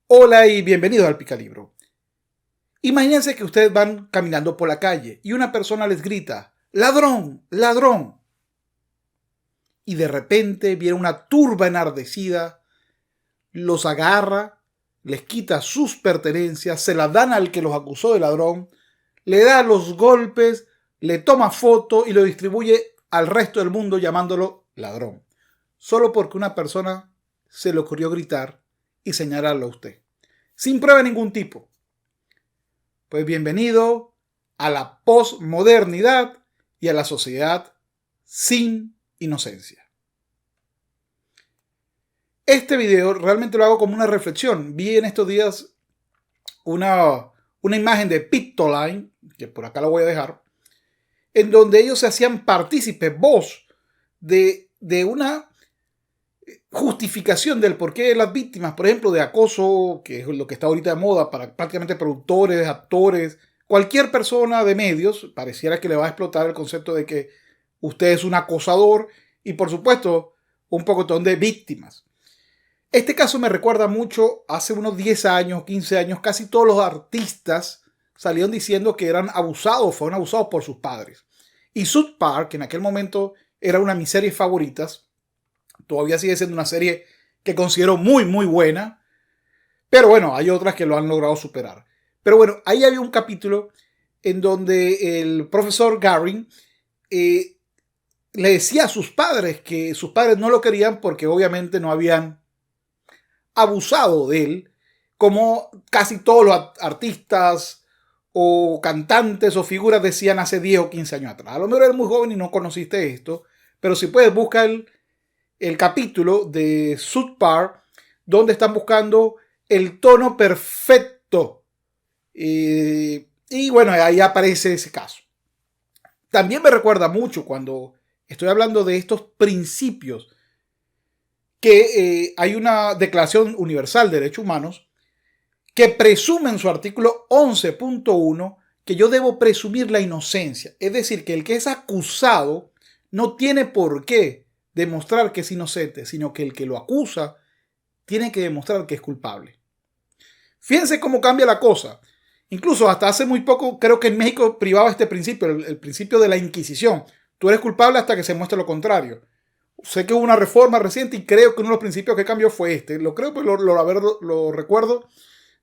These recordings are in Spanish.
Hola y bienvenidos al Picalibro. Imagínense que ustedes van caminando por la calle y una persona les grita, ¡ladrón! ¡Ladrón! Y de repente viene una turba enardecida, los agarra, les quita sus pertenencias, se las dan al que los acusó de ladrón, le da los golpes, le toma foto y lo distribuye al resto del mundo llamándolo ladrón. Solo porque una persona se le ocurrió gritar y señalarlo a usted. Sin prueba de ningún tipo. Pues bienvenido a la posmodernidad y a la sociedad sin inocencia. Este video realmente lo hago como una reflexión. Vi en estos días una imagen de Pictoline, que por acá la voy a dejar, en donde ellos se hacían partícipes, voz, de una justificación del porqué de las víctimas, por ejemplo, de acoso, que es lo que está ahorita de moda para prácticamente productores, actores, cualquier persona de medios, pareciera que le va a explotar el concepto de que usted es un acosador y, por supuesto, un pocotón de víctimas. Este caso me recuerda mucho hace unos 10 años, 15 años, casi todos los artistas salieron diciendo que eran abusados, fueron abusados por sus padres. Y South Park, que en aquel momento era una de mis series favoritas, todavía sigue siendo una serie que considero muy, muy buena. Pero bueno, hay otras que lo han logrado superar. Pero bueno, ahí había un capítulo en donde el profesor Garring le decía a sus padres que sus padres no lo querían porque obviamente no habían abusado de él, como casi todos los artistas o cantantes o figuras decían hace 10 o 15 años atrás. A lo mejor eres muy joven y no conociste esto, pero si puedes buscar el capítulo de South Park donde están buscando el tono perfecto. Y bueno, ahí aparece ese caso. También me recuerda mucho cuando estoy hablando de estos principios que hay una Declaración Universal de Derechos Humanos que presume en su artículo 11.1 que yo debo presumir la inocencia. Es decir, que el que es acusado no tiene por qué demostrar que es inocente, sino que el que lo acusa tiene que demostrar que es culpable. Fíjense cómo cambia la cosa. Incluso hasta hace muy poco creo que en México privaba este principio, el principio de la Inquisición. Tú eres culpable hasta que se muestre lo contrario. Sé que hubo una reforma reciente y creo que uno de los principios que cambió fue este. Lo creo, pues lo recuerdo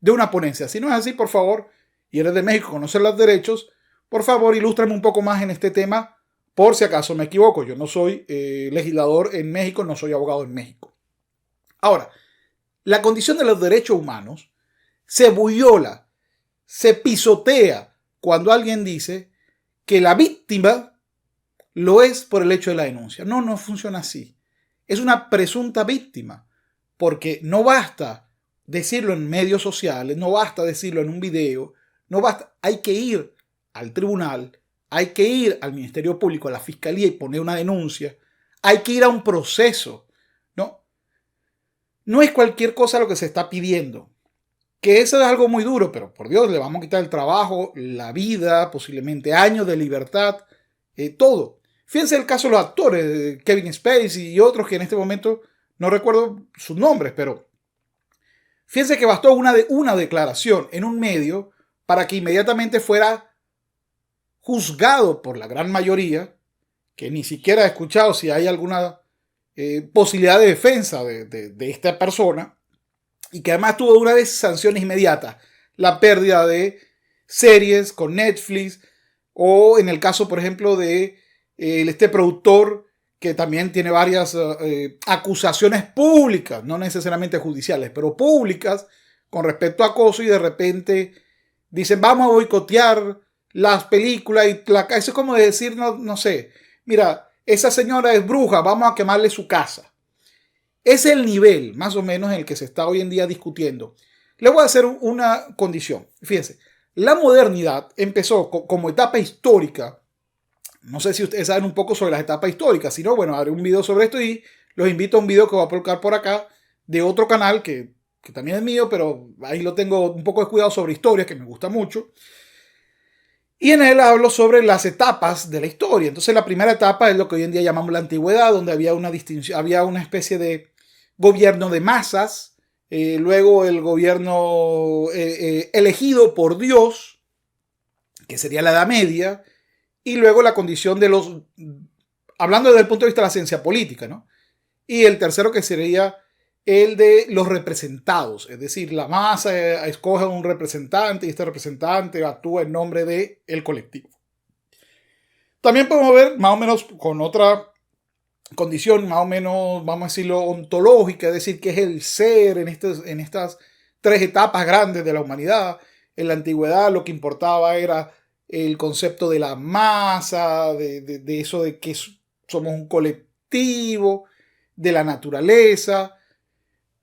de una ponencia. Si no es así, por favor, y eres de México, conoces los derechos, por favor, ilústrame un poco más en este tema, por si acaso me equivoco. Yo no soy legislador en México, no soy abogado en México. Ahora, la condición de los derechos humanos se viola, se pisotea cuando alguien dice que la víctima lo es por el hecho de la denuncia. No, no funciona así. Es una presunta víctima, porque no basta decirlo en medios sociales, no basta decirlo en un video, no basta, hay que ir al tribunal, hay que ir al Ministerio Público, a la Fiscalía y poner una denuncia, hay que ir a un proceso, ¿no? No es cualquier cosa lo que se está pidiendo, que eso es algo muy duro, pero por Dios, le vamos a quitar el trabajo, la vida, posiblemente años de libertad, todo. Fíjense el caso de los actores, Kevin Spacey y otros que en este momento no recuerdo sus nombres, pero fíjense que bastó una declaración en un medio para que inmediatamente fuera juzgado por la gran mayoría, que ni siquiera ha escuchado si hay alguna posibilidad de defensa de esta persona, y que además tuvo una vez sanciones inmediatas, la pérdida de series con Netflix, o en el caso, por ejemplo, de este productor que también tiene varias acusaciones públicas, no necesariamente judiciales, pero públicas con respecto a acoso, y de repente dicen vamos a boicotear las películas y eso es como decir, no sé, mira, esa señora es bruja, vamos a quemarle su casa. Es el nivel más o menos en el que se está hoy en día discutiendo. Le voy a hacer una condición. Fíjense, la modernidad empezó como etapa histórica. No sé si ustedes saben un poco sobre las etapas históricas, si no, bueno, haré un video sobre esto y los invito a un video que voy a colocar por acá de otro canal que también es mío, pero ahí lo tengo un poco descuidado, sobre historia, que me gusta mucho. Y en él hablo sobre las etapas de la historia. Entonces la primera etapa es lo que hoy en día llamamos la antigüedad, donde había una distinción, había una especie de gobierno de masas, luego el gobierno elegido por Dios, que sería la Edad Media, y luego la condición de los, hablando desde el punto de vista de la ciencia política, ¿no? Y el tercero que sería el de los representados, es decir, la masa escoge un representante y este representante actúa en nombre del colectivo. También podemos ver más o menos con otra condición, más o menos, vamos a decirlo, ontológica, es decir, que es el ser en estas tres etapas grandes de la humanidad. En la antigüedad lo que importaba era el concepto de la masa, de eso de que somos un colectivo, de la naturaleza.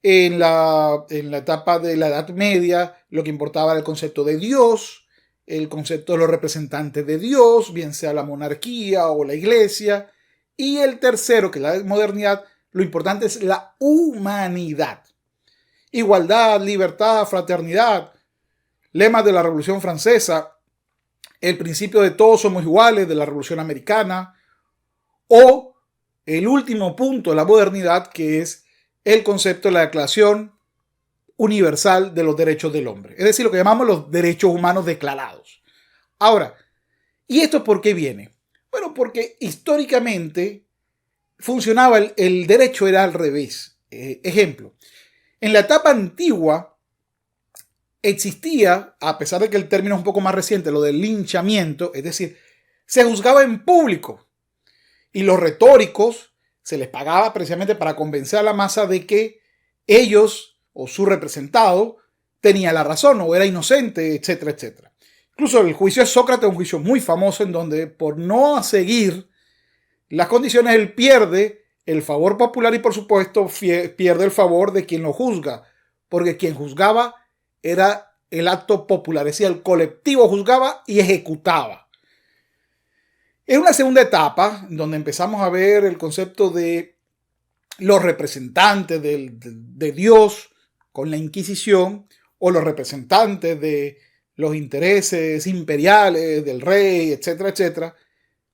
En la etapa de la Edad Media lo que importaba era el concepto de Dios, el concepto de los representantes de Dios, bien sea la monarquía o la iglesia. Y el tercero, que es la modernidad, lo importante es la humanidad. Igualdad, libertad, fraternidad, lemas de la Revolución Francesa, el principio de todos somos iguales de la Revolución Americana, o el último punto de la modernidad, que es el concepto de la Declaración Universal de los Derechos del Hombre, es decir, lo que llamamos los derechos humanos declarados. Ahora, ¿y esto por qué viene? Bueno, porque históricamente funcionaba el derecho era al revés. Ejemplo, en la etapa antigua existía, a pesar de que el término es un poco más reciente, lo del linchamiento, es decir, se juzgaba en público y los retóricos se les pagaba precisamente para convencer a la masa de que ellos o su representado tenía la razón o era inocente, etcétera, etcétera. Incluso el juicio de Sócrates es un juicio muy famoso en donde por no seguir las condiciones él pierde el favor popular y por supuesto pierde el favor de quien lo juzga, porque quien juzgaba era el acto popular, es decir, el colectivo juzgaba y ejecutaba. En una segunda etapa, donde empezamos a ver el concepto de los representantes de Dios con la Inquisición, o los representantes de los intereses imperiales del rey, etcétera, etcétera,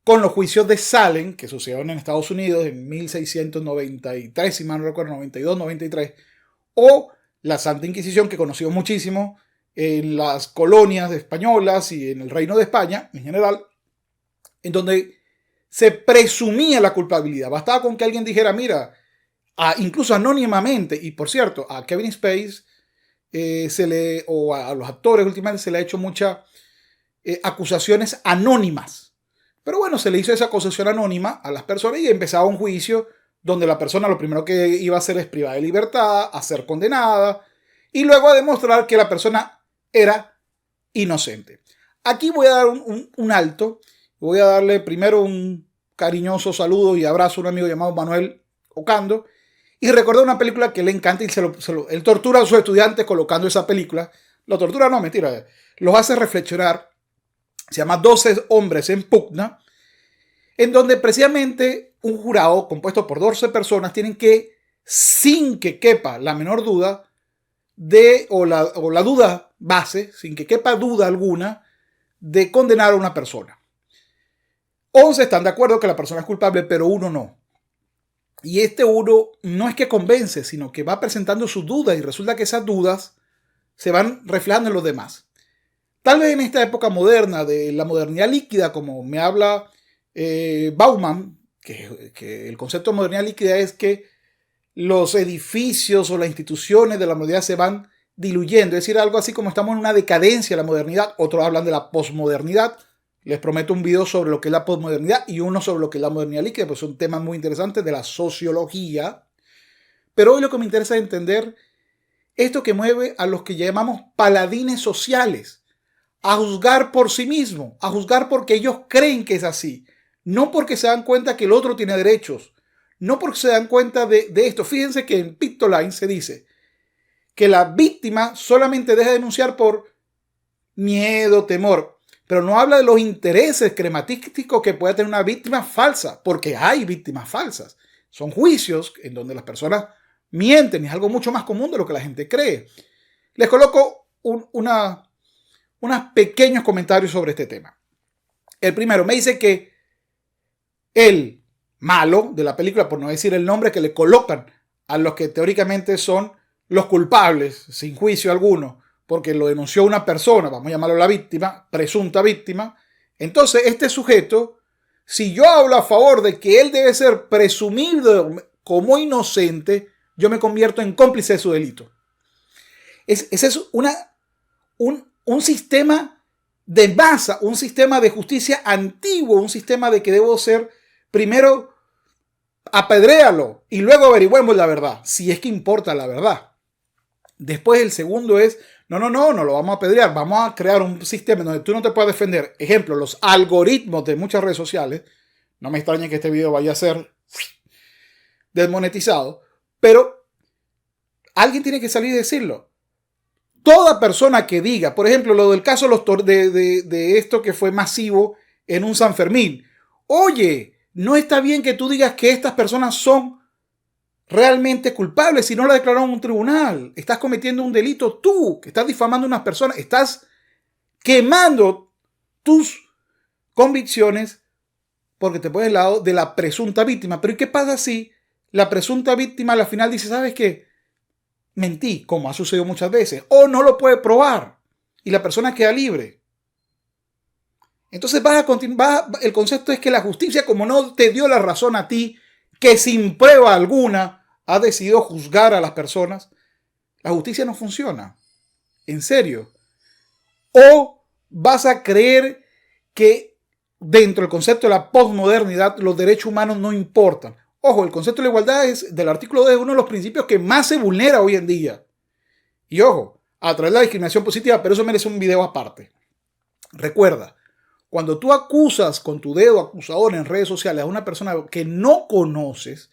con los juicios de Salem, que sucedieron en Estados Unidos en 1693, si mal no recuerdo, 92, 93, o la Santa Inquisición, que conoció muchísimo en las colonias españolas y en el Reino de España en general, en donde se presumía la culpabilidad. Bastaba con que alguien dijera, mira, incluso anónimamente, y por cierto, a Kevin Spacey o a los actores últimamente se le ha hecho muchas acusaciones anónimas. Pero bueno, se le hizo esa acusación anónima a las personas y empezaba un juicio donde la persona lo primero que iba a hacer es privada de libertad, a ser condenada y luego a demostrar que la persona era inocente. Aquí voy a dar un alto. Voy a darle primero un cariñoso saludo y abrazo a un amigo llamado Manuel Ocando y recordar una película que le encanta y él tortura a sus estudiantes colocando esa película. Lo tortura, no, mentira. Los hace reflexionar. Se llama 12 hombres en pugna, en donde precisamente un jurado compuesto por 12 personas tienen que, sin que quepa la menor duda, o la duda base, sin que quepa duda alguna, de condenar a una persona. 11 están de acuerdo que la persona es culpable, pero uno no. Y este uno no es que convence, sino que va presentando sus dudas y resulta que esas dudas se van reflejando en los demás. Tal vez en esta época moderna, de la modernidad líquida, como me habla Bauman, que el concepto de modernidad líquida es que los edificios o las instituciones de la modernidad se van diluyendo. Es decir, algo así como estamos en una decadencia de la modernidad. Otros hablan de la posmodernidad. Les prometo un video sobre lo que es la posmodernidad y uno sobre lo que es la modernidad líquida, pues son temas muy interesantes de la sociología. Pero hoy lo que me interesa es entender esto que mueve a los que llamamos paladines sociales a juzgar por sí mismos, a juzgar porque ellos creen que es así, no porque se dan cuenta que el otro tiene derechos, no porque se dan cuenta de esto. Fíjense que en Pictoline se dice que la víctima solamente deja de denunciar por miedo, temor, pero no habla de los intereses crematísticos que puede tener una víctima falsa, porque hay víctimas falsas. Son juicios en donde las personas mienten y es algo mucho más común de lo que la gente cree. Les coloco unos pequeños comentarios sobre este tema. El primero me dice que el malo de la película, por no decir el nombre que le colocan a los que teóricamente son los culpables, sin juicio alguno, porque lo denunció una persona, vamos a llamarlo la víctima, presunta víctima, entonces este sujeto, si yo hablo a favor de que él debe ser presumido como inocente, yo me convierto en cómplice de su delito. Ese es un sistema de masa, un sistema de justicia antiguo, un sistema de que debo ser, primero apedréalo y luego averigüemos la verdad, si es que importa la verdad. Después el segundo es, no lo vamos a apedrear, vamos a crear un sistema donde tú no te puedas defender. Ejemplo, los algoritmos de muchas redes sociales, no me extraña que este video vaya a ser desmonetizado, pero alguien tiene que salir y decirlo. Toda persona que diga, por ejemplo, lo del caso de esto que fue masivo en un San Fermín. Oye, no está bien que tú digas que estas personas son realmente culpables si no lo declararon en un tribunal. Estás cometiendo un delito tú, que estás difamando a unas personas, estás quemando tus convicciones porque te pones al lado de la presunta víctima. Pero ¿y qué pasa si la presunta víctima al final dice, ¿sabes qué? Mentí, como ha sucedido muchas veces, o no lo puede probar y la persona queda libre? Entonces vas a continuar, el concepto es que la justicia, como no te dio la razón a ti, que sin prueba alguna ha decidido juzgar a las personas, la justicia no funciona. En serio. O vas a creer que dentro del concepto de la posmodernidad los derechos humanos no importan. Ojo, el concepto de la igualdad del artículo 2 es uno de los principios que más se vulnera hoy en día. Y ojo, a través de la discriminación positiva, pero eso merece un video aparte. Recuerda, cuando tú acusas con tu dedo acusador en redes sociales a una persona que no conoces,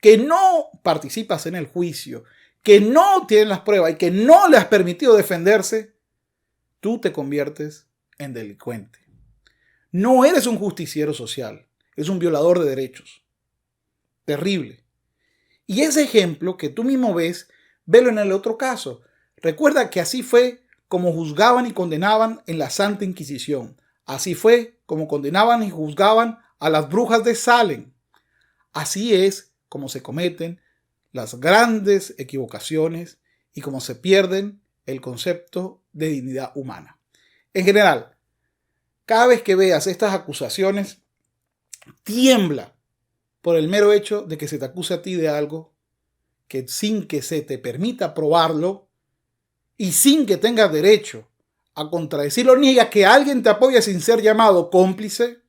que no participas en el juicio, que no tienen las pruebas y que no le has permitido defenderse, tú te conviertes en delincuente. No eres un justiciero social, eres un violador de derechos. Terrible. Y ese ejemplo que tú mismo ves, velo en el otro caso. Recuerda que así fue como juzgaban y condenaban en la Santa Inquisición. Así fue como condenaban y juzgaban a las brujas de Salem. Así es como se cometen las grandes equivocaciones y como se pierden el concepto de dignidad humana. En general, cada vez que veas estas acusaciones, tiembla por el mero hecho de que se te acuse a ti de algo que sin que se te permita probarlo y sin que tengas derecho a contradecirlo ni a que alguien te apoye sin ser llamado cómplice,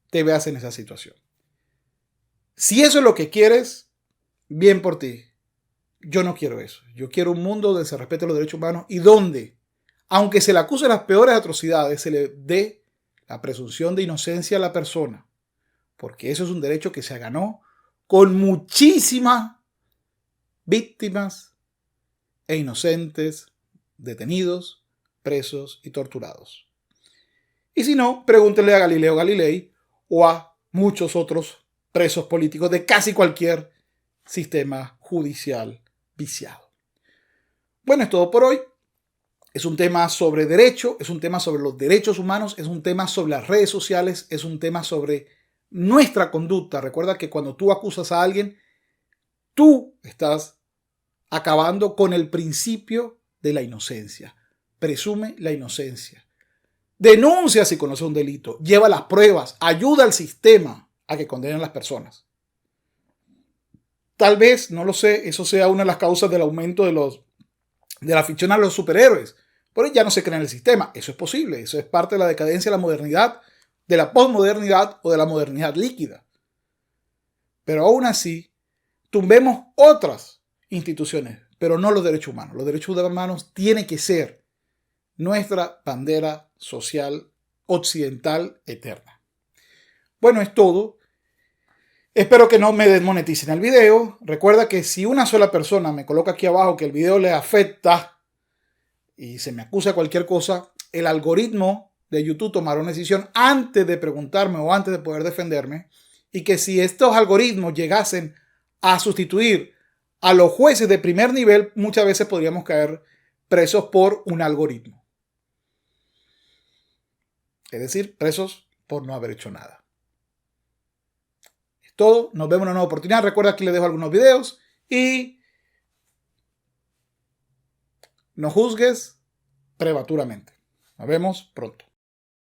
te veas en esa situación. Si eso es lo que quieres, bien por ti. Yo no quiero eso. Yo quiero un mundo donde se respeten los derechos humanos y donde, aunque se le acuse de las peores atrocidades, se le dé la presunción de inocencia a la persona. Porque eso es un derecho que se ganó con muchísimas víctimas e inocentes detenidos, presos y torturados. Y si no, pregúntenle a Galileo Galilei o a muchos otros presos políticos de casi cualquier sistema judicial viciado. Bueno, es todo por hoy. Es un tema sobre derecho, es un tema sobre los derechos humanos, es un tema sobre las redes sociales, es un tema sobre nuestra conducta. Recuerda que cuando tú acusas a alguien, tú estás acabando con el principio de la inocencia. Presume la inocencia. Denuncia si conoce un delito. Lleva las pruebas. Ayuda al sistema a que condenen a las personas. Tal vez, no lo sé, eso sea una de las causas del aumento de la ficción a los superhéroes. Pero ya no se cree en el sistema. Eso es posible. Eso es parte de la decadencia de la modernidad, de la posmodernidad o de la modernidad líquida. Pero aún así, tumbemos otras instituciones, pero no los derechos humanos. Los derechos humanos tienen que ser nuestra bandera social occidental eterna. Bueno, es todo. Espero que no me desmoneticen el video. Recuerda que si una sola persona me coloca aquí abajo que el video le afecta y se me acusa cualquier cosa, el algoritmo de YouTube tomará una decisión antes de preguntarme o antes de poder defenderme, y que si estos algoritmos llegasen a sustituir a los jueces de primer nivel, muchas veces podríamos caer presos por un algoritmo. Es decir, presos por no haber hecho nada. Es todo. Nos vemos en una nueva oportunidad. Recuerda que les dejo algunos videos y no juzgues prematuramente. Nos vemos pronto.